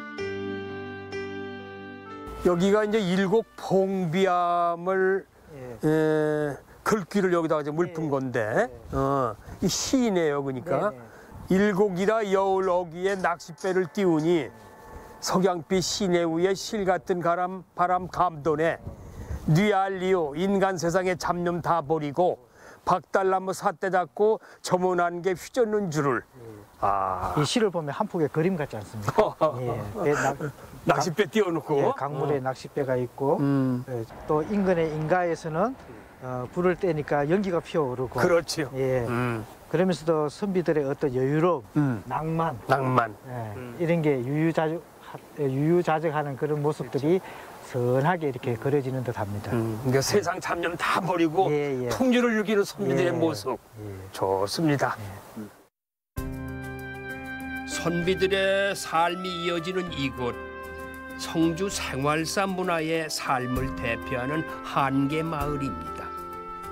여기가 이제 일곡 봉비암을 글귀를 여기다가 이제 물품 건데 이 시이네요. 그러니까 일곡이라 여울 어귀에 낚싯배를 띄우니 석양빛 시내 위에 실 같은 바람 감도네 뉘알리오 인간 세상에 잡념 다 버리고 박달나무 삿대 잡고 저문한 게 휘젓는 줄을. 아, 이 시를 보면 한 폭의 그림 같지 않습니까? 예, 낚싯배 띄워놓고 예, 강물에 낚싯배가 있고 예, 또 인근의 인가에서는 불을 떼니까 연기가 피어오르고 그렇죠. 예, 그러면서도 선비들의 어떤 여유로움, 낭만, 예, 이런 게 유유자적하는 그런 모습들이 선하게 이렇게 그려지는 듯합니다. 그러니까 세상 잡념 다 버리고 예, 예. 풍류를 즐기는 선비들의 예, 모습 예. 좋습니다. 선비들의 삶이 이어지는 이곳, 성주 생활사 문화의 삶을 대표하는 한계 마을입니다.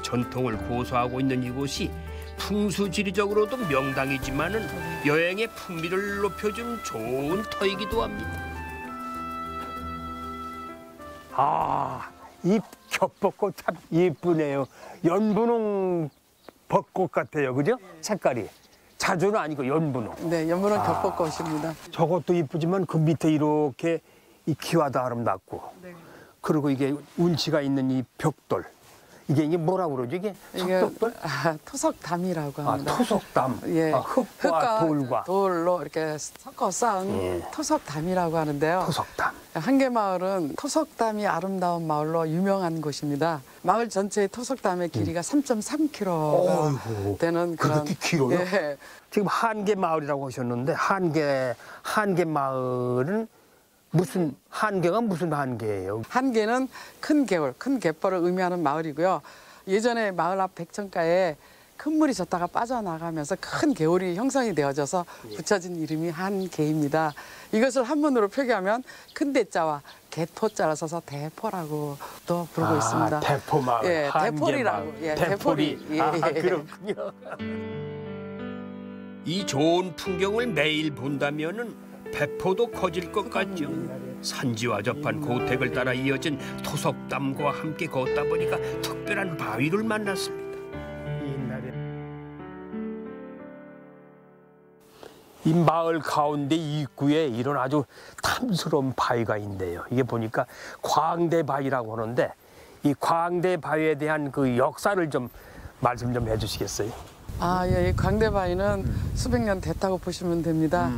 전통을 고수하고 있는 이곳이 풍수지리적으로도 명당이지만은 여행의 풍미를 높여준 좋은 터이기도 합니다. 아, 이 겹벚꽃 참 예쁘네요. 연분홍 벚꽃 같아요, 그죠? 색깔이. 자주는 아니고 연분홍. 네, 연분홍 겹벚꽃입니다. 저것도 이쁘지만 그 밑에 이렇게 이 기와도 아름답고. 네. 그리고 이게 운치가 있는 이 벽돌. 이게 뭐라고 그러죠? 이게 석돌? 토석담이라고 합니다. 토석담. 예, 흙과 돌과. 돌로 이렇게 섞어 쌓은 토석담이라고 하는데요. 토석담. 한계마을은 토석담이 아름다운 마을로 유명한 곳입니다. 마을 전체의 토석담의 길이가 3.3km가 되는 그런. 그렇게 길어요? 예. 지금 한계마을이라고 하셨는데 한계마을은 무슨 한계가 무슨 한계예요? 한계는 큰 개울, 큰 갯벌을 의미하는 마을이고요. 예전에 마을 앞 백천가에 큰 물이 졌다가 빠져나가면서 큰 개울이 형성이 되어져서 붙여진 이름이 한계입니다. 이것을 한문으로 표기하면 큰 대자와 개토자를 써서 대포라고 또 부르고 있습니다. 대포마을. 예, 대포리라고. 예, 대포리. 예, 예. 그렇군요. 이 좋은 풍경을 매일 본다면은 배포도 커질 것 같죠. 산지와 접한 고택을 따라 이어진 토석담과 함께 걷다 보니까 특별한 바위를 만났습니다. 이 마을 가운데 입구에 이런 아주 탐스러운 바위가 있는데요. 이게 보니까 광대바위라고 하는데 이 광대바위에 대한 그 역사를 좀 말씀 좀 해주시겠어요? 예, 이 광대바위는 수백 년 됐다고 보시면 됩니다.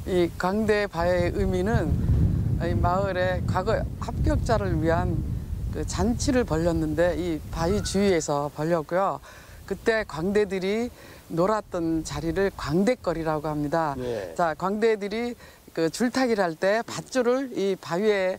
이 광대바위의 의미는 이 마을에 과거 합격자를 위한 그 잔치를 벌였는데 이 바위 주위에서 벌렸고요. 그때 광대들이 놀았던 자리를 광대거리라고 합니다. 예. 자, 광대들이 그 줄타기를 할 때 밧줄을 이 바위에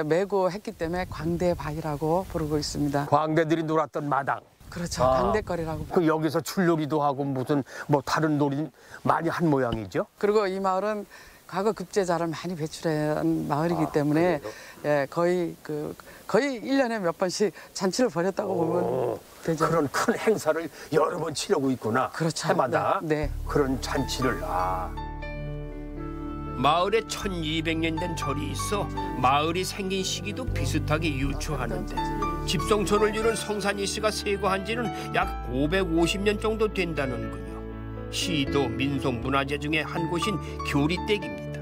메고 했기 때문에 광대바위라고 부르고 있습니다. 광대들이 놀았던 마당. 그렇죠. 광대거리라고. 그 여기서 줄놀이도 하고 무슨 뭐 다른 놀이 많이 한 모양이죠. 그리고 이 마을은 과거 급제자를 많이 배출한 마을이기 때문에 예, 거의 1년에 몇 번씩 잔치를 벌였다고 보면 되죠. 그런 큰 행사를 여러 번 치르고 있구나. 그렇죠. 해마다 네. 그런 잔치를. 마을에 1200년 된 절이 있어 마을이 생긴 시기도 비슷하게 유추하는데 집성촌을 이룬 성산이씨가 세고한 지는 약 550년 정도 된다는군요. 시도 민속문화재 중에 한 곳인 교리댁입니다.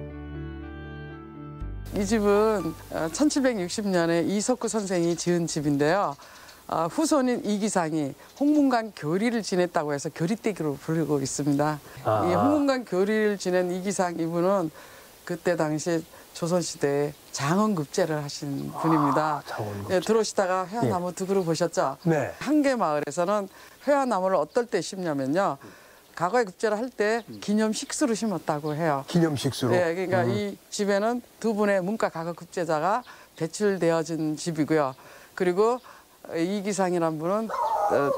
이 집은 1760년에 이석구 선생이 지은 집인데요. 후손인 이기상이 홍문관 교리를 지냈다고 해서 교리댁으로 부르고 있습니다. 이 홍문관 교리를 지낸 이기상 이분은 그때 당시 조선시대에 장원급제를 하신 분입니다. 예, 들어오시다가 회화나무 두 그루 보셨죠? 네. 한계마을에서는 회화나무를 어떨 때 심냐면요. 과거에 급제를 할 때 기념식수로 심었다고 해요. 기념식수로? 네, 그러니까 이 집에는 두 분의 문과 과거 급제자가 배출되어진 집이고요. 그리고 이기상이라는 분은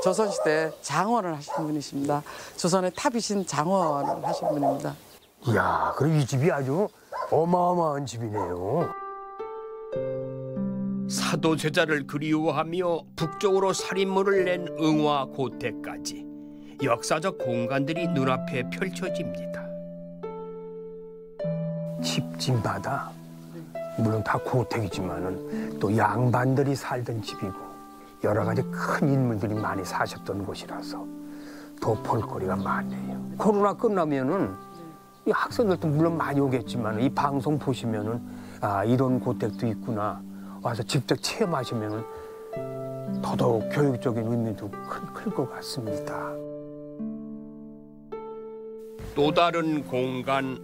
조선시대 장원을 하신 분이십니다. 조선의 탑이신 장원을 하신 분입니다. 이야, 그럼 이 집이 아주 어마어마한 집이네요. 사도 제자를 그리워하며 북쪽으로 살인물을 낸 응화 고택까지 역사적 공간들이 눈앞에 펼쳐집니다. 집집마다 물론 다 고택이지만은 또 양반들이 살던 집이고 여러 가지 큰 인물들이 많이 사셨던 곳이라서 더 볼거리가 많네요. 코로나 끝나면은 이 학생들도 물론 많이 오겠지만 이 방송 보시면은 이런 고택도 있구나 와서 직접 체험하시면은 더더욱 교육적인 의미도 클 것 같습니다. 또 다른 공간,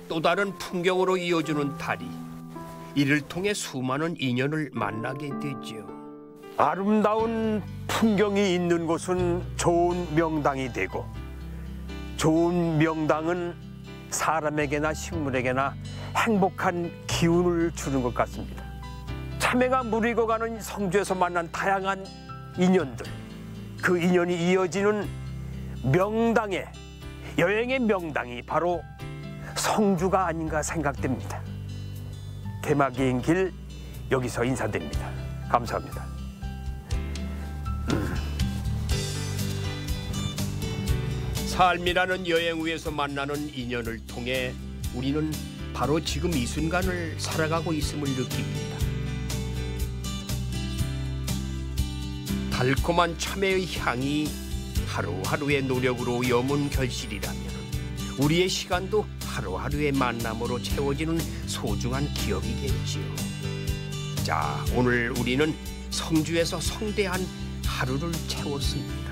또 다른 풍경으로 이어주는 다리. 이를 통해 수많은 인연을 만나게 되죠. 아름다운 풍경이 있는 곳은 좋은 명당이 되고 좋은 명당은 사람에게나 식물에게나 행복한 기운을 주는 것 같습니다. 참외가 무르익어 가는 성주에서 만난 다양한 인연들, 그 인연이 이어지는 명당의 여행의 명당이 바로 성주가 아닌가 생각됩니다. 대마기행 길 여기서 인사드립니다. 감사합니다. 삶이라는 여행 위에서 만나는 인연을 통해 우리는 바로 지금 이 순간을 살아가고 있음을 느낍니다. 달콤한 참외의 향이 하루하루의 노력으로 여문 결실이라면 우리의 시간도 하루하루의 만남으로 채워지는 소중한 기억이겠지요. 자, 오늘 우리는 성주에서 성대한 하루를 채웠습니다.